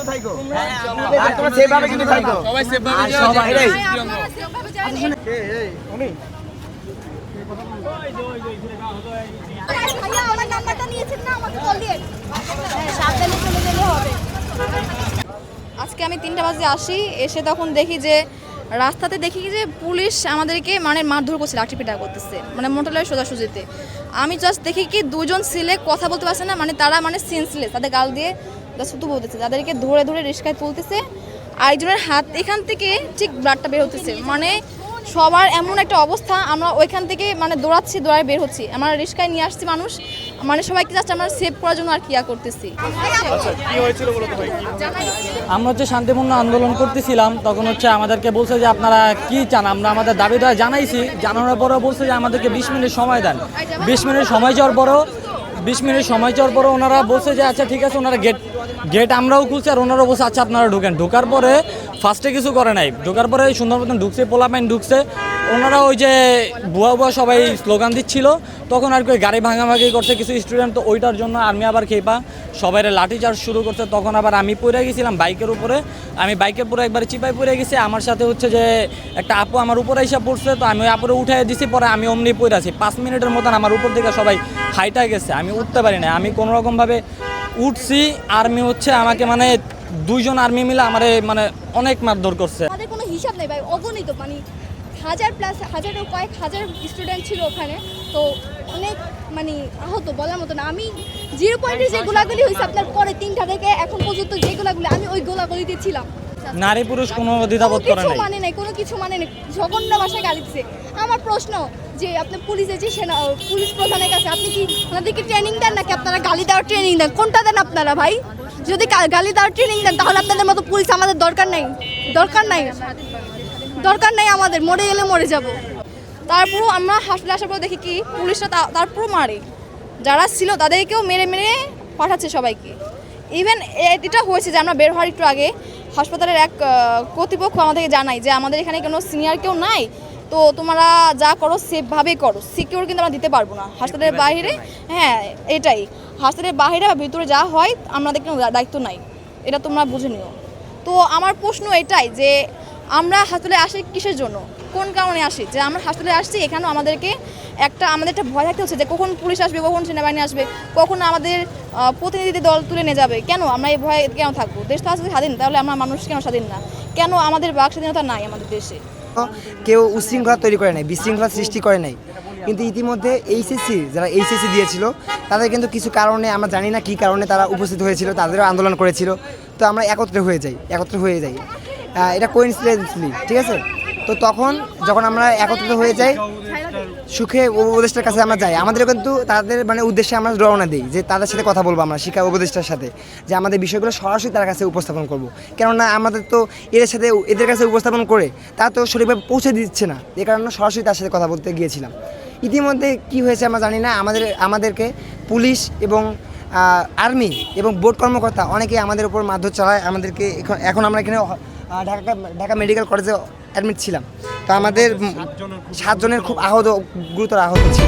থাকো আর তোমরা সেভ ভাবে কিন্তু থাকো সবাই সেভ ভাবে সবাই এটাই আপনারা সেভ ভাবে যান উনি ভাইয়া আমার নাম্বারটা নিয়েছেন না আমাকে কল দিয়ে সাবধানে চলে গেলে হবে। আজকে আমি 3টা বাজে আসি, এসে তখন দেখি যে রাস্তাতে দেখি যে পুলিশ আমাদেরকে মানে মারধর করছে, লাঠিপেটা করতেছে, মানে মোটালের সোজাসুজিতে। আমি জাস্ট দেখি কি দুজন ছেলে কথা বলতে পারছে না, মানে তারা মানে সেন্সলেস, তাদের গাল দিয়ে শুধু বলতেছে, তাদেরকে ধরে ধরে রিস্কায় তুলতেছে। আরেকজনের হাত এখান থেকে ঠিক ব্লাডটা বের হতেছে, মানে সবার এমন একটা অবস্থা, আমরা ওইখান থেকে মানে দৌড়ায় বের হচ্ছি, আমরা রিস্কায় নিয়ে আসছি মানুষ, মানে সবাইকে জাস্ট আমরা সেভ করার জন্য আর কি করতেছি। আমরা হচ্ছে শান্তিপূর্ণ আন্দোলন করতেছিলাম, তখন হচ্ছে আমাদেরকে বলছে যে আপনারা কি চান, আমরা আমাদের দাবি দেওয়া জানাইছি, জানানোর পরেও বলছে যে আমাদেরকে 20 মিনিট সময় দেন। 20 মিনিট সময় চাওয়ার পরও ওনারা বলছে যে আচ্ছা ঠিক আছে, ওনারা গেট আমরাও খুলছি আর ওনারাও বলছে আচ্ছা আপনারা ঢুকেন। ঢোকার পরে ফার্স্টে কিছু করে নাই, ঢোকার পরে সুন্দর মতন ঢুকছে, পোলাপাইন ঢুকছে, ওনারা ওই যে বুয়া সবাই স্লোগান দিচ্ছিল, তখন আর কি গাড়ি ভাঙাভাঙি করছে কিছু স্টুডেন্ট, তো ওইটার জন্য আর্মি আবার খেপা সবাই লাঠিচার্জ শুরু করছে। তখন আবার আমি পড়ে গেছিলাম বাইকের উপরে, আমি বাইকের পুরো একবার চিপাই পড়ে গেছি, আমার সাথে হচ্ছে যে একটা আপু আমার উপরে এসে পড়ছে, তো আমি ওই আপুরে উঠাই দিছি, পরে আমি অমনি পড়ে আছি। 5 মিনিটের মতন আমার উপর থেকে সবাই হাইটা গেছে, আমি উঠতে পারি না, আমি কোনোরকমভাবে উঠছি। আর্মি হচ্ছে আমাকে মানে 2 জন আর্মি মিলে আমার মানে অনেক মারধর করছে। আমাদের কোনো হিসাব নেই ভাই, অগণিত, মানে হাজারের কয়েক হাজার স্টুডেন্ট ছিল ওখানে, তো অনেক মানে আহত বলার মতো না। আমি 0 পয়েন্টে যে গোলাগুলি হয়েছে আপনার পরে 3টা থেকে এখন পর্যন্ত যে গোলাগুলি, আমি ওই গোলাগুলিতে ছিলাম। নারী পুরুষ কোনো দ্বিধাবোধ করে নাই, মানে নাই, কোনো কিছু মানে নেই, জঘন্য ভাষায় গালি দিচ্ছে। আমার প্রশ্ন যে আপনি পুলিশের যে পুলিশ প্রধানের কাছে আপনি কি ওনাদেরকে ট্রেনিং দেন নাকি আপনারা গালি দেওয়ার ট্রেনিং দেন, কোনটা দেন আপনারা ভাই? যদি গালি দেওয়ার ট্রেনিং দেন তাহলে আপনাদের মতো পুলিশ আমাদের দরকার নাই আমাদের, মরে গেলে মরে যাব। তারপরও আমরা হাসপাতালে আসার পর দেখি কি পুলিশরা তারপরও মারে, যারা ছিল তাদেরকেও মেরে মেরে পাঠাচ্ছে সবাইকে। ইভেন এটা হয়েছে যে আমরা বের হওয়ার একটু আগে হাসপাতালের এক কর্তৃপক্ষ আমাদেরকে জানায় যে আমাদের এখানে কোনো সিনিয়র কেউ নাই, তো তোমরা যা করো সেফভাবেই করো, সিকিউর কিন্তু আমরা দিতে পারবো না হাসপাতালের বাইরে। হ্যাঁ এটাই, হাসপাতালের বাইরে বা ভিতরে যা হয় আমাদের কোনো দায়িত্ব নাই, এটা তোমরা বুঝে নিও। তো আমার প্রশ্ন এটাই যে আমরা হাসপাতালে আসি কিসের জন্য, কোন কারণে আসি? যে আমরা হাসপাতালে আসছি এখানেও আমাদের একটা ভয় থাকতে হচ্ছে যে কখন পুলিশ আসবে, কখন সেনাবাহিনী আসবে, কখন আমাদের প্রতিনিধি দল তুলে নিয়ে যাবে। কেন আমরা এই ভয়ে কেন থাকবো? দেশ তো আসলে স্বাধীন, তাহলে আমরা মানুষ কেন স্বাধীন না? কেন আমাদের বাক স্বাধীনতা নাই আমাদের দেশে? কেউ উশৃঙ্খলা তৈরি করে নাই, বিশৃঙ্খলা সৃষ্টি করে নাই, কিন্তু ইতিমধ্যে যারা এইচএসসি দিয়েছিল তাদের কিন্তু কিছু কারণে, আমরা জানি না কী কারণে তারা উপস্থিত হয়েছিল, তাদেরও আন্দোলন করেছিল, তো আমরা একত্রে হয়ে যাই। এটা কোইন্সিডেন্টলি, ঠিক আছে? তো তখন যখন আমরা একত্রিত হয়ে যাই, সুখে উপদেষ্টার কাছে আমরা যাই, আমাদের কিন্তু তাদের মানে উদ্দেশ্যে আমরা রওনা দিই যে তাদের সাথে কথা বলবো, আমরা শিক্ষা উপদেষ্টার সাথে, যে আমাদের বিষয়গুলো সরাসরি তার কাছে উপস্থাপন করব। কেননা আমাদের তো এদের কাছে উপস্থাপন করে তারা তো সঠিকভাবে পৌঁছে দিচ্ছে না, এ কারণে সরাসরি তার সাথে কথা বলতে গিয়েছিলাম। ইতিমধ্যে কি হয়েছে আমরা জানি না, আমাদেরকে পুলিশ এবং আর্মি এবং বোর্ড কর্মকর্তা অনেকেই আমাদের উপর মারধর চালায়। আমাদেরকে এখন আমরা এখানে ঢাকা মেডিকেল কলেজে অ্যাডমিট ছিলাম, তো আমাদের 7 জনের খুব গুরুতর আহত ছিল।